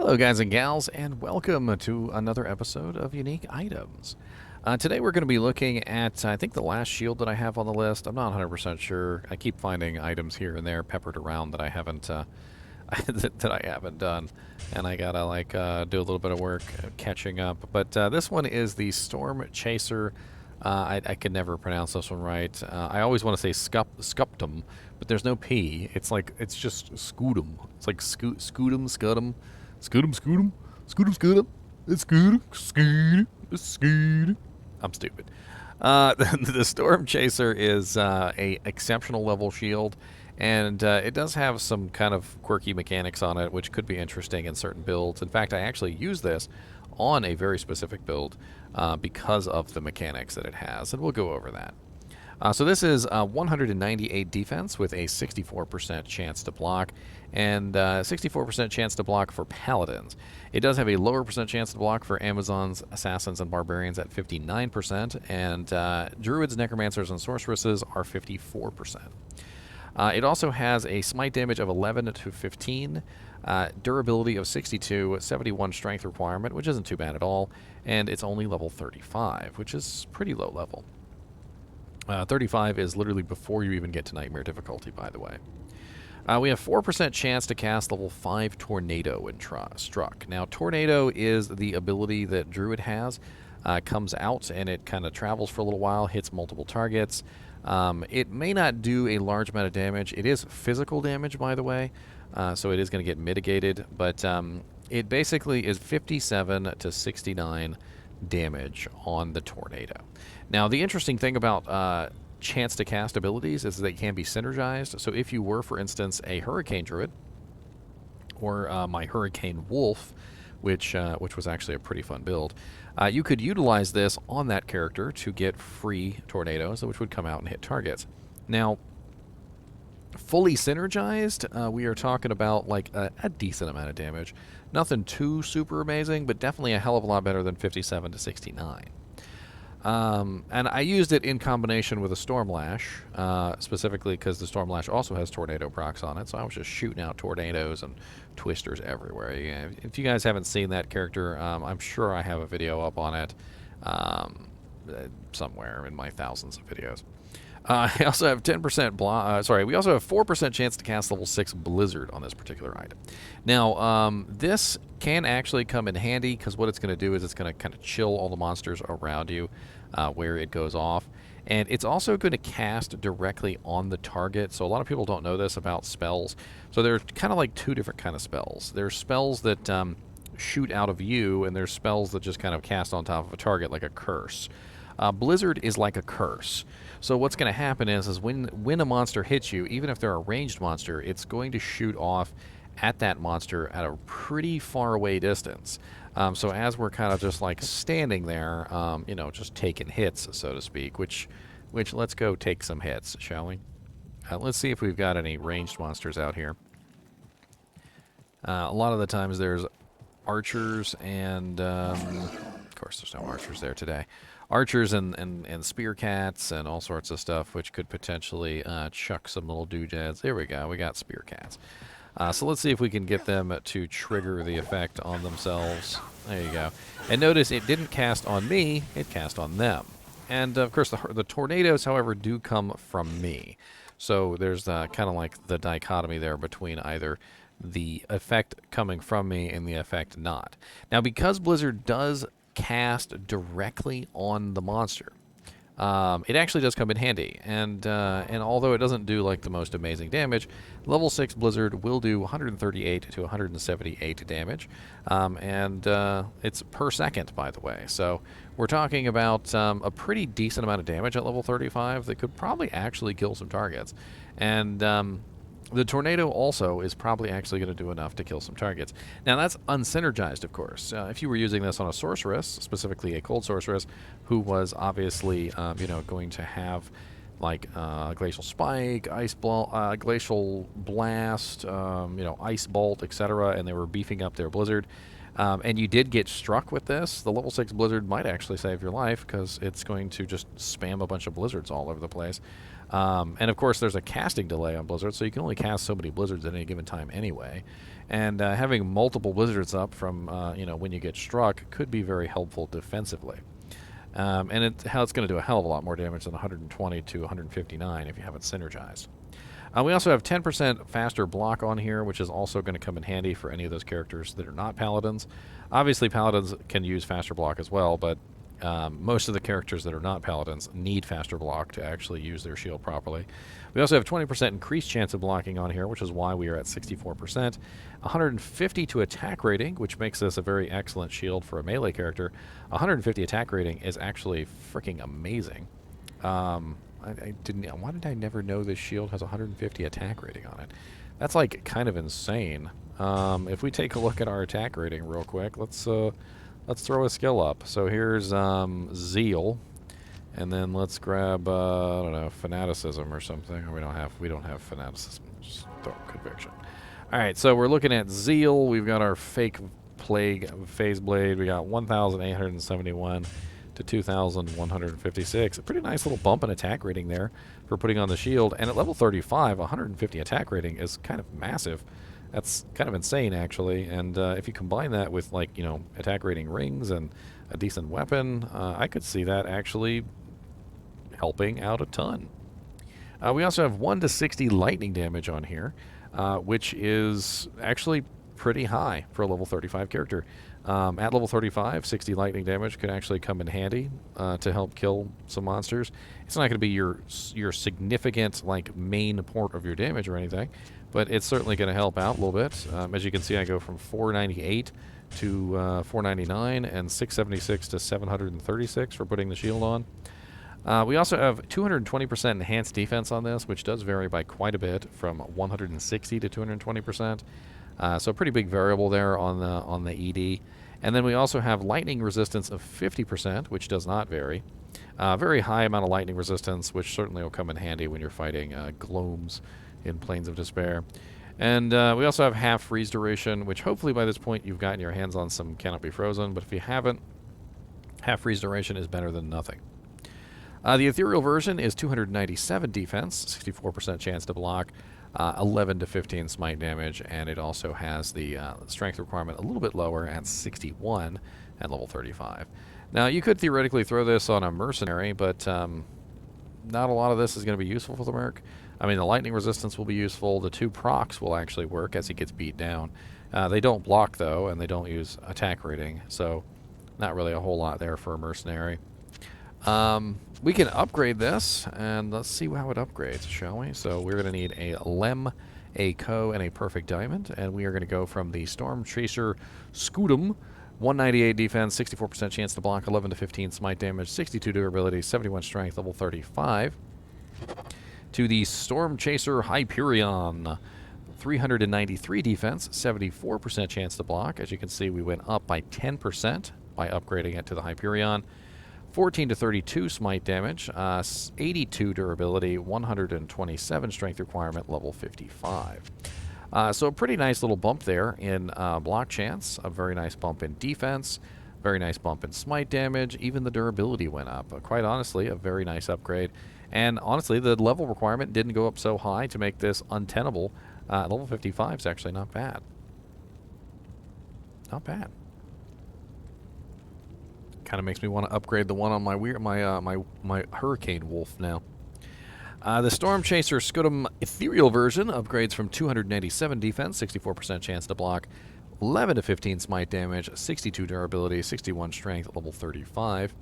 Hello guys and gals, and welcome to another episode of Unique Items. Today we're going to be looking at, I think, the last shield that I have on the list. I'm not 100% sure. I keep finding items here and there peppered around that I haven't that I haven't done, and I gotta do a little bit of work catching up. But this one is the Stormchaser. I could never pronounce this one right. I always want to say Scutum, but there's no P. It's just Scutum. It's like Scutum, Scutum. Scutum, Scutum, Scutum, Scutum, it's Scutum, Scutum, it's Scutum. I'm stupid. The Stormchaser is a exceptional level shield, and it does have some kind of quirky mechanics on it, which could be interesting in certain builds. In fact, I actually use this on a very specific build because of the mechanics that it has, and we'll go over that. So this is 198 defense with a 64% chance to block, and 64% chance to block for paladins. It does have a lower percent chance to block for Amazons, assassins, and barbarians at 59%, and druids, necromancers, and sorceresses are 54%. It also has a smite damage of 11 to 15, durability of 62, 71 strength requirement, which isn't too bad at all, and it's only level 35, which is pretty low level. 35 is literally before you even get to Nightmare difficulty, by the way. We have 4% chance to cast level 5 Tornado when struck. Now, Tornado is the ability that Druid has. Comes out and it kind of travels for a little while, hits multiple targets. It may not do a large amount of damage. It is physical damage, by the way, so it is going to get mitigated. But it basically is 57 to 69 damage on the Tornado. Now, the interesting thing about chance to cast abilities is they can be synergized. So if you were, for instance, a Hurricane Druid, or my Hurricane Wolf, which was actually a pretty fun build, you could utilize this on that character to get free tornadoes, which would come out and hit targets. Now, fully synergized, we are talking about like a decent amount of damage. Nothing too super amazing, but definitely a hell of a lot better than 57 to 69. And I used it in combination with a Stormlash, specifically because the Stormlash also has tornado procs on it, so I was just shooting out tornadoes and twisters everywhere. Yeah, if you guys haven't seen that character, I'm sure I have a video up on it somewhere in my thousands of videos. I also have 10% we also have 4% chance to cast level 6 Blizzard on this particular item. Now, this can actually come in handy because what it's going to do is it's going to kind of chill all the monsters around you where it goes off. And it's also going to cast directly on the target. So a lot of people don't know this about spells. So there's kind of like two different kind of spells. There's spells that shoot out of you, and there's spells that just kind of cast on top of a target like a curse. Blizzard is like a curse. So what's going to happen is when a monster hits you, even if they're a ranged monster, it's going to shoot off at that monster at a pretty far away distance. So as we're kind of just like standing there, you know, just taking hits, so to speak, which let's go take some hits, shall we? Let's see if we've got any ranged monsters out here. A lot of the times there's archers and, of course there's no archers there today. Archers and spear cats and all sorts of stuff, which could potentially chuck some little doodads. There we go. We got spear cats. So let's see if we can get them to trigger the effect on themselves. There you go. And notice it didn't cast on me. It cast on them. And, of course, the tornadoes, however, do come from me. So there's kind of like the dichotomy there between either the effect coming from me and the effect not. Now, because Blizzard does cast directly on the monster, it actually does come in handy, and although it doesn't do like the most amazing damage, level 6 Blizzard will do 138 to 178 damage, and it's per second, by the way. So we're talking about a pretty decent amount of damage at level 35 that could probably actually kill some targets, and the tornado also is probably actually going to do enough to kill some targets. Now, that's unsynergized, of course. If you were using this on a sorceress, specifically a cold sorceress, who was obviously, you know, going to have like glacial spike, glacial blast, you know, ice bolt, etc., and they were beefing up their blizzard, and you did get struck with this, the level 6 blizzard might actually save your life because it's going to just spam a bunch of blizzards all over the place. And of course, there's a casting delay on blizzards, so you can only cast so many blizzards at any given time anyway. And having multiple blizzards up from when you get struck could be very helpful defensively. And it's going to do a hell of a lot more damage than 120 to 159 if you have it synergized. We also have 10% faster block on here, which is also going to come in handy for any of those characters that are not paladins. Obviously, paladins can use faster block as well, but most of the characters that are not paladins need faster block to actually use their shield properly. We also have 20% increased chance of blocking on here, which is why we are at 64%. 150 to attack rating, which makes this a very excellent shield for a melee character. 150 attack rating is actually freaking amazing. I didn't. Why did I never know this shield has 150 attack rating on it? That's like kind of insane. If we take a look at our attack rating real quick, let's throw a skill up. So here's Zeal, and then let's grab I don't know, fanaticism or something. We don't have fanaticism. Just throw conviction. All right, so we're looking at Zeal. We've got our fake plague phase blade. We got 1,871 to 2,156. A pretty nice little bump in attack rating there for putting on the shield. And at level 35, 150 attack rating is kind of massive. That's kind of insane, actually. And if you combine that with, like, attack rating rings and a decent weapon, I could see that actually helping out a ton. We also have 1 to 60 lightning damage on here, which is actually pretty high for a level 35 character. At level 35, 60 lightning damage could actually come in handy to help kill some monsters. It's not going to be your significant, like, main port of your damage or anything, but it's certainly going to help out a little bit. As you can see, I go from 498 to 499 and 676 to 736 for putting the shield on. We also have 220% enhanced defense on this, which does vary by quite a bit, from 160 to 220%. So a pretty big variable there on the ED. And then we also have lightning resistance of 50%, which does not vary. Very high amount of lightning resistance, which certainly will come in handy when you're fighting gloams in Plains of Despair. And we also have half freeze duration, which hopefully by this point you've gotten your hands on some Cannot Be Frozen, but if you haven't, half freeze duration is better than nothing. The ethereal version is 297 defense, 64% chance to block, 11 to 15 smite damage, and it also has the strength requirement a little bit lower at 61 at level 35. Now, you could theoretically throw this on a mercenary, but not a lot of this is going to be useful for the merc. I mean, the lightning resistance will be useful. The 2 procs will actually work as he gets beat down. They don't block, though, and they don't use attack rating, so not really a whole lot there for a mercenary. We can upgrade this, and let's see how it upgrades, shall we? So we're going to need a Lem, a Co, and a Perfect Diamond, and we are going to go from the Stormchaser Scutum, 198 defense, 64% chance to block, 11 to 15 smite damage, 62 durability, 71 strength, level 35, to the Stormchaser Hyperion, 393 defense, 74% chance to block. As you can see, we went up by 10% by upgrading it to the Hyperion. 14 to 32 smite damage, 82 durability, 127 strength requirement, level 55. So a pretty nice little bump there in block chance, a very nice bump in defense, very nice bump in smite damage, even the durability went up. Quite honestly, a very nice upgrade. And honestly, the level requirement didn't go up so high to make this untenable. Level 55 is actually not bad. Not bad. Kind of makes me want to upgrade the one on my Hurricane Wolf now. The Stormchaser Scutum Ethereal version upgrades from 297 defense, 64% chance to block, 11 to 15 smite damage, 62 durability, 61 strength, level 35.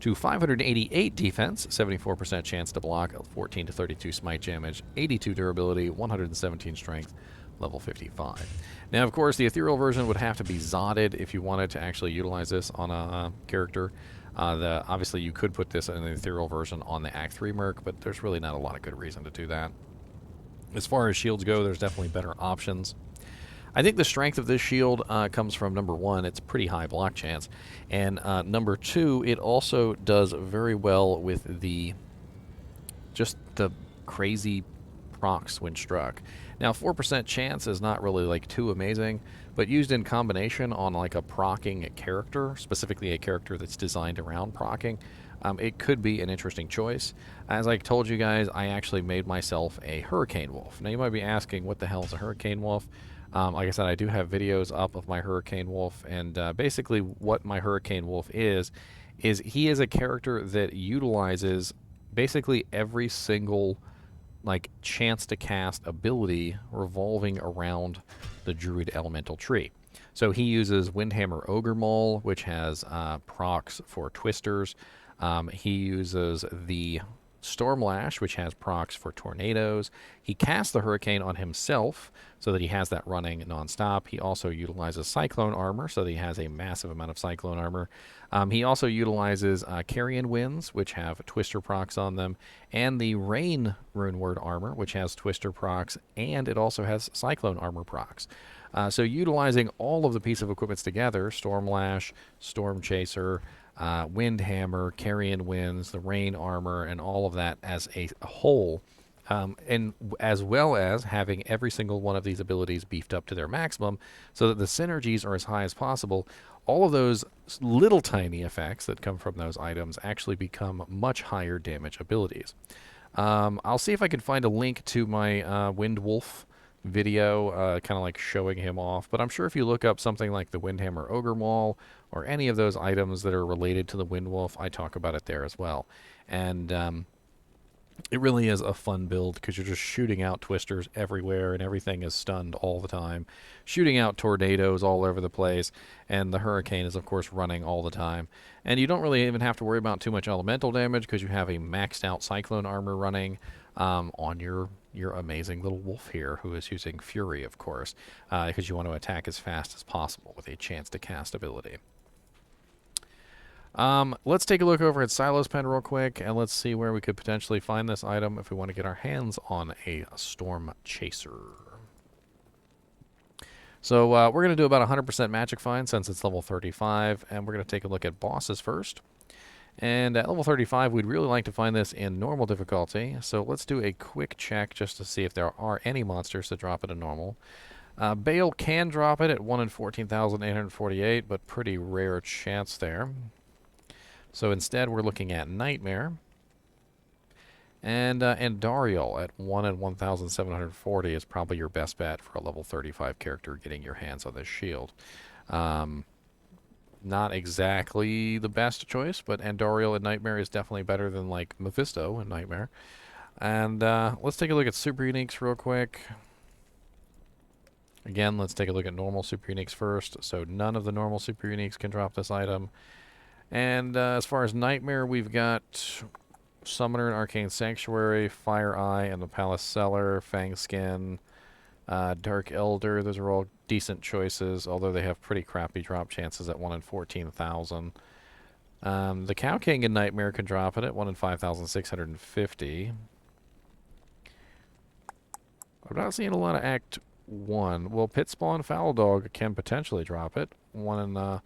To 588 defense, 74% chance to block, 14 to 32 smite damage, 82 durability, 117 strength, level 55. Now, of course, the ethereal version would have to be Zotted if you wanted to actually utilize this on a character. Obviously, you could put this in the ethereal version on the Act 3 Merc, but there's really not a lot of good reason to do that. As far as shields go, there's definitely better options. I think the strength of this shield comes from, number 1, it's pretty high block chance, and number 2, it also does very well with the crazy procs when struck. Now, 4% chance is not really like too amazing, but used in combination on like a procking character, specifically a character that's designed around procking, it could be an interesting choice. As I told you guys, I actually made myself a Hurricane Wolf. Now, you might be asking, what the hell is a Hurricane Wolf? Like I said, I do have videos up of my Hurricane Wolf, and basically what my Hurricane Wolf is he is a character that utilizes basically every single like chance to cast ability revolving around the Druid Elemental tree. So he uses Windhammer Ogre Maul, which has procs for Twisters. He uses the Stormlash, which has procs for tornadoes. He casts the Hurricane on himself so that he has that running nonstop. He also utilizes Cyclone Armor, so that he has a massive amount of Cyclone Armor. He also utilizes Carrion Winds, which have Twister procs on them, and the Rain Runeword Armor, which has Twister procs, and it also has Cyclone Armor procs. So utilizing all of the piece of equipment together, Stormlash, Stormchaser, Windhammer, Carrion Winds, the Rain Armor, and all of that as a whole, and as well as having every single one of these abilities beefed up to their maximum so that the synergies are as high as possible. All of those little tiny effects that come from those items actually become much higher damage abilities. I'll see if I can find a link to my Wind Wolf video, kind of like showing him off, but I'm sure if you look up something like the Windhammer Ogre Maul or any of those items that are related to the Wind Wolf, I talk about it there as well. And it really is a fun build because you're just shooting out Twisters everywhere and everything is stunned all the time, shooting out tornadoes all over the place, and the Hurricane is of course running all the time. And you don't really even have to worry about too much elemental damage because you have a maxed out Cyclone Armor running on your amazing little wolf here, who is using Fury, of course, because you want to attack as fast as possible with a chance to cast ability. Let's take a look over at Silo's Pen real quick, and let's see where we could potentially find this item if we want to get our hands on a Stormchaser. So we're going to do about 100% magic find since it's level 35, and we're going to take a look at bosses first. And at level 35, we'd really like to find this in normal difficulty, so let's do a quick check just to see if there are any monsters that drop it in normal. Bale can drop it at 1 in 14,848, but pretty rare chance there. So instead, we're looking at Nightmare. And Dariel at 1 in 1,740 is probably your best bet for a level 35 character getting your hands on this shield. Not exactly the best choice, but Andariel in Nightmare is definitely better than, like, Mephisto in Nightmare. And let's take a look at Super Uniques real quick. Again, let's take a look at normal Super Uniques first. So none of the normal Super Uniques can drop this item. And as far as Nightmare, we've got Summoner and Arcane Sanctuary, Fire Eye, and the Palace Cellar, Fang Skin, Dark Elder. Those are all decent choices, although they have pretty crappy drop chances at 1 in 14,000. The Cow King in Nightmare can drop it at 1 in 5,650. I'm not seeing a lot of Act 1. Well, Pit Spawn Foul Dog can potentially drop it. 1 in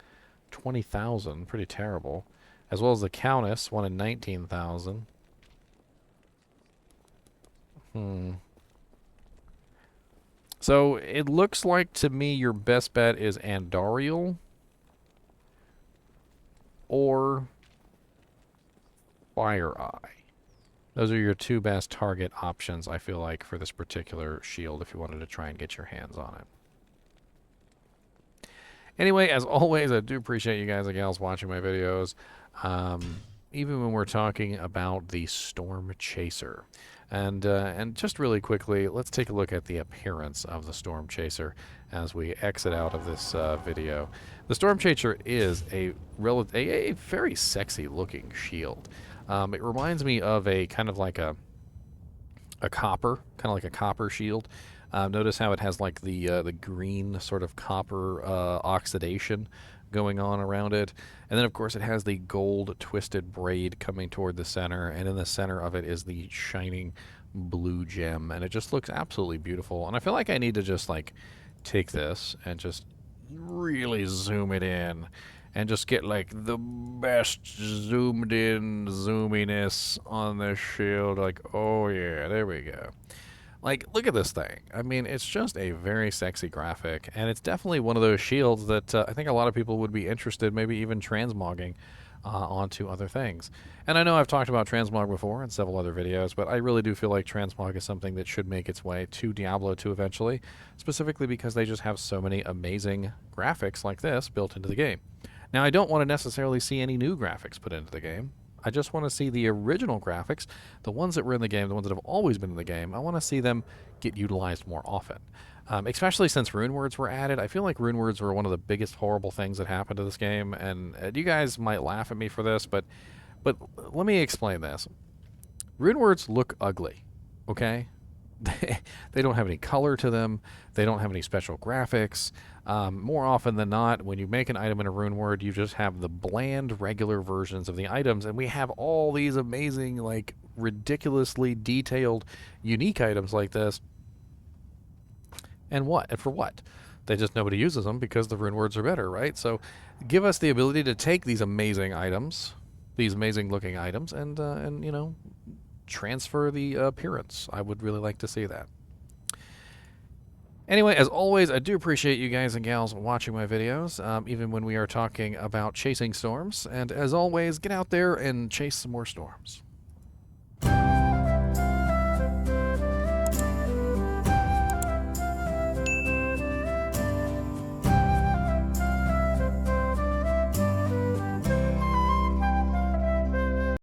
20,000. Pretty terrible. As well as the Countess, 1 in 19,000. So it looks like to me your best bet is Andariel or Fire Eye. Those are your two best target options, I feel like, for this particular shield if you wanted to try and get your hands on it. Anyway, as always, I do appreciate you guys and gals watching my videos, even when we're talking about the Stormchaser. And just really quickly, let's take a look at the appearance of the Stormchaser as we exit out of this video. The Stormchaser is a very sexy-looking shield. It reminds me of a kind of like a copper shield. Notice how it has like the green sort of copper oxidation going on around it. And then, of course, it has the gold twisted braid coming toward the center, and in the center of it is the shining blue gem, and it just looks absolutely beautiful. And I feel like I need to just, like, take this and just really zoom it in and just get, like, the best zoomed in zoominess on this shield. Like, oh, yeah, there we go. Like, look at this thing. I mean, it's just a very sexy graphic, and it's definitely one of those shields that I think a lot of people would be interested, maybe even transmogging onto other things. And I know I've talked about transmog before in several other videos, but I really do feel like transmog is something that should make its way to Diablo 2 eventually, specifically because they just have so many amazing graphics like this built into the game. Now, I don't want to necessarily see any new graphics put into the game. I just want to see the original graphics, the ones that were in the game, the ones that have always been in the game. I want to see them get utilized more often. Especially since rune words were added. I feel like rune words were one of the biggest horrible things that happened to this game, and you guys might laugh at me for this, but let me explain this. Rune words look ugly, okay? They don't have any color to them. They don't have any special graphics. More often than not, when you make an item in a rune word, you just have the bland, regular versions of the items, and we have all these amazing, like, ridiculously detailed, unique items like this. And what? And for what? Nobody uses them because the rune words are better, right? So give us the ability to take these amazing items, these amazing looking items, and you know, transfer the appearance. I would really like to see that. Anyway, as always, I do appreciate you guys and gals watching my videos, even when we are talking about chasing storms. And as always, get out there and chase some more storms.